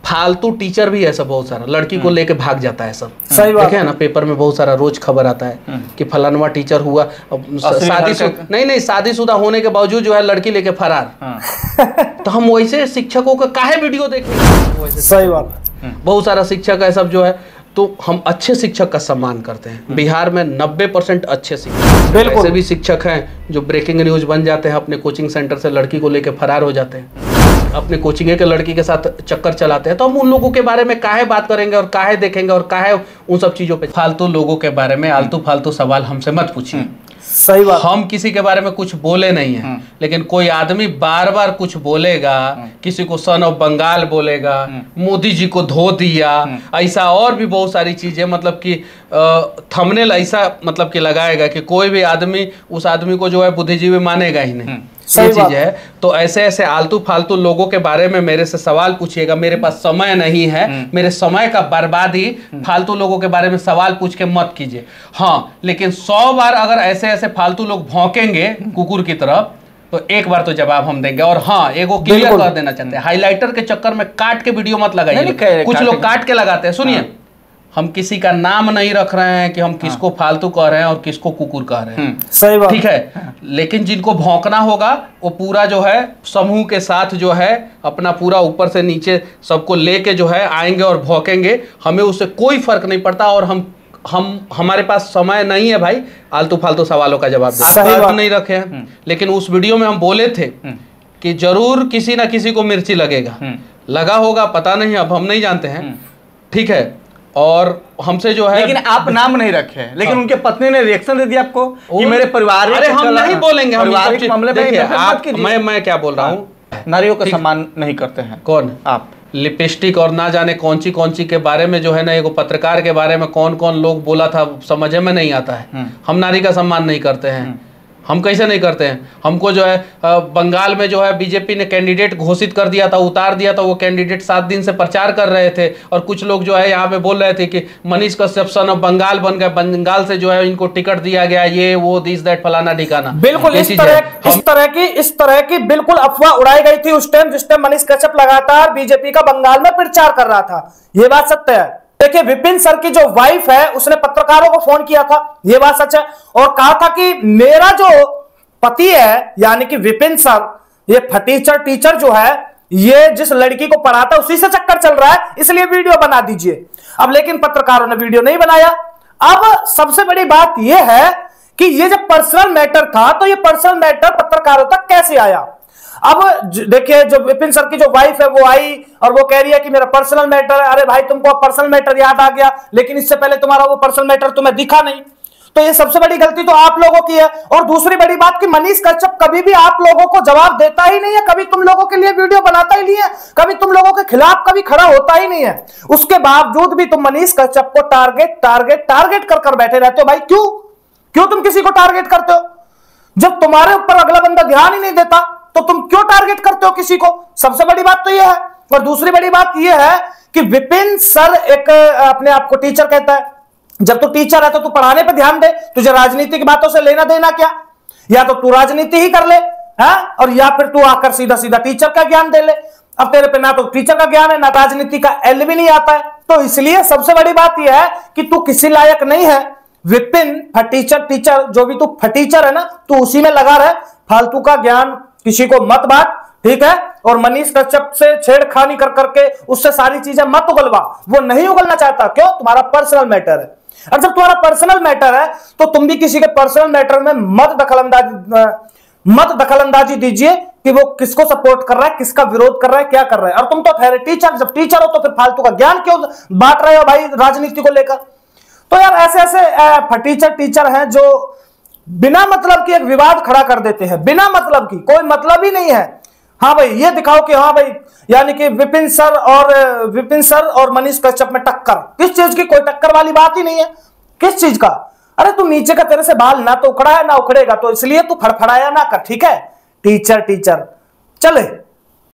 फालतू टीचर भी है सब, बहुत सारा लड़की को लेके भाग जाता है सब। सही बात देखे ना, पेपर में बहुत सारा रोज खबर आता है कि फलानवा टीचर हुआ शादीशुदा होने के बावजूद जो है लड़की लेके फरार। तो हम वैसे शिक्षकों का काहे वीडियो देखेंगे? सही बात। बहुत सारा शिक्षक है सब जो है, तो हम अच्छे शिक्षक का सम्मान करते हैं। बिहार में 90% अच्छे शिक्षक, ऐसे भी शिक्षक हैं जो ब्रेकिंग न्यूज बन जाते हैं, अपने कोचिंग सेंटर से लड़की को लेकर फरार हो जाते हैं, अपने कोचिंग के लड़की के साथ चक्कर चलाते हैं। तो हम उन लोगों के बारे में काहे बात करेंगे और काहे देखेंगे और काहे उन सब चीजों पे? फालतू लोगों के बारे में आलतू फालतू सवाल हमसे मत पूछिए। सही बात। हम किसी के बारे में कुछ बोले नहीं है, लेकिन कोई आदमी बार बार कुछ बोलेगा, किसी को सन ऑफ बंगाल बोलेगा, मोदी जी को धो दिया, ऐसा और भी बहुत सारी चीजें, मतलब कि थंबनेल ऐसा मतलब कि लगाएगा कि कोई भी आदमी उस आदमी को जो है बुद्धिजीवी मानेगा ही नहीं। ये चीज है। तो ऐसे ऐसे आलतू फालतू लोगों के बारे में मेरे से सवाल पूछिएगा, मेरे पास समय नहीं है, मेरे समय का बर्बादी फालतू लोगों के बारे में सवाल पूछ के मत कीजिए। हाँ, लेकिन 100 बार अगर ऐसे ऐसे फालतू लोग भौंकेंगे कुकुर की तरफ, तो एक बार तो जवाब हम देंगे। और हाँ, एगो क्लियर कर देना चाहते हैं, हाईलाइटर के चक्कर में काट के वीडियो मत लगाइए। कुछ लोग काट के लगाते हैं। सुनिए, हम किसी का नाम नहीं रख रहे हैं कि हम किसको फालतू कह रहे हैं और किसको कुकुर कह रहे हैं। सही बात। ठीक है, लेकिन जिनको भौंकना होगा वो पूरा जो है समूह के साथ जो है अपना पूरा ऊपर से नीचे सबको लेके जो है आएंगे और भौंकेंगे। हमें उससे कोई फर्क नहीं पड़ता। और हमारे पास समय नहीं है भाई आलतू फालतू सवालों का जवाब देने। नहीं रखे हैं, लेकिन उस वीडियो में हम बोले थे कि जरूर किसी ना किसी को मिर्ची लगेगा, लगा होगा पता नहीं, अब हम नहीं जानते हैं। ठीक है, और हमसे जो है, लेकिन आप नाम नहीं रखे, लेकिन उनके पत्नी ने रिएक्शन दे दिया आपको कि मेरे परिवार में, अरे हम नहीं बोलेंगे, हम मामले में मैं क्या बोल रहा हूँ, नारियों का सम्मान नहीं करते हैं। कौन? आप। लिपस्टिक और ना जाने कौन सी के बारे में जो है ना, एगो पत्रकार के बारे में कौन कौन लोग बोला था समझ में नहीं आता है। हम नारी का सम्मान नहीं करते हैं। हम कैसे नहीं करते हैं? हमको जो है बंगाल में जो है बीजेपी ने कैंडिडेट घोषित कर दिया था, उतार दिया था। वो कैंडिडेट 7 दिन से प्रचार कर रहे थे और कुछ लोग जो है यहाँ पे बोल रहे थे कि मनीष कश्यप सन ऑफ बंगाल बन गए, बंगाल से जो है इनको टिकट दिया गया, ये वो दिस दैट फलाना ठिकाना। बिल्कुल इस तरह की बिल्कुल अफवाह उड़ाई गई थी उस टाइम, जिस टाइम मनीष कश्यप लगातार बीजेपी का बंगाल में प्रचार कर रहा था। ये बात सत्य है। देखिए, विपिन सर की जो वाइफ है उसने पत्रकारों को फोन किया था, यह बात सच है, और कहा था कि मेरा जो पति है यानी कि विपिन सर, ये फटीचर टीचर जो है, ये जिस लड़की को पढ़ाता है उसी से चक्कर चल रहा है, इसलिए वीडियो बना दीजिए। अब लेकिन पत्रकारों ने वीडियो नहीं बनाया। अब सबसे बड़ी बात यह है कि ये जब पर्सनल मैटर था तो ये पर्सनल मैटर पत्रकारों तक कैसे आया? अब देखिए, जो विपिन सर की जो वाइफ है वो आई और वो कह रही है कि मेरा पर्सनल मैटर है। अरे भाई, तुमको पर्सनल मैटर याद आ गया, लेकिन इससे पहले तुम्हारा वो पर्सनल मैटर तुम्हें दिखा नहीं। तो ये सबसे बड़ी गलती तो आप लोगों की है। और दूसरी बड़ी बात कि मनीष कश्यप कभी भी आप लोगों को जवाब देता ही नहीं है, कभी तुम लोगों के लिए वीडियो बनाता ही नहीं है, कभी तुम लोगों के खिलाफ कभी खड़ा होता ही नहीं है। उसके बावजूद भी तुम मनीष कश्यप को टारगेट कर बैठे रहते हो। भाई क्यों तुम किसी को टारगेट करते हो? जब तुम्हारे ऊपर अगला बंदा ध्यान ही नहीं देता तो तुम क्यों टारगेट करते हो किसी को? सबसे बड़ी बात तो यह है। और दूसरी बड़ी बात यह है कि विपिन सर एक अपने आप को टीचर कहता है। जब तू टीचर है तो तू पढ़ाने पे ध्यान दे, तुझे राजनीति की बातों से लेना देना क्या? या तो तू राजनीति ही कर ले, और या फिर तू आकर सीधा सीधा टीचर का ज्ञान दे ले। अब तेरे पे ना तो टीचर का ज्ञान है, ना राजनीति का एल भी नहीं आता है। तो इसलिए सबसे बड़ी बात यह है कि तू किसी लायक नहीं है। विपिन फटीचर टीचर, जो भी तू फटीचर है ना, तू उसी में लगा रहे, फालतू का ज्ञान किसी को मत बांट, ठीक है? और मनीष कश्यप से छेड़खानी कर करके उससे सारी चीजें मत उगलवा। वो नहीं उगलना चाहता। क्यों? तुम्हारा पर्सनल मैटर है। और जब तुम्हारा पर्सनल मैटर है तो तुम भी किसी के पर्सनल मैटर में मत दखलंदाजी दीजिए कि वो किसको सपोर्ट कर रहा है, किसका विरोध कर रहा है, क्या कर रहा है। और तुम तो ठहरे टीचर, जब टीचर हो तो फिर फालतू का ज्ञान क्यों बांट रहे हो भाई राजनीति को लेकर? तो यार ऐसे ऐसे फटीचर टीचर हैं जो बिना मतलब की एक विवाद खड़ा कर देते हैं, बिना मतलब की, कोई मतलब ही नहीं है। हाँ भाई, ये दिखाओ कि हाँ भाई, यानी कि विपिन सर और मनीष कश्यप में टक्कर। किस चीज की? कोई टक्कर वाली बात ही नहीं है। किस चीज का? अरे तू नीचे का, तेरे से बाल ना तो उखड़ा है ना उखड़ेगा, तो इसलिए तू फड़फड़ाया ना कर, ठीक है? टीचर चले।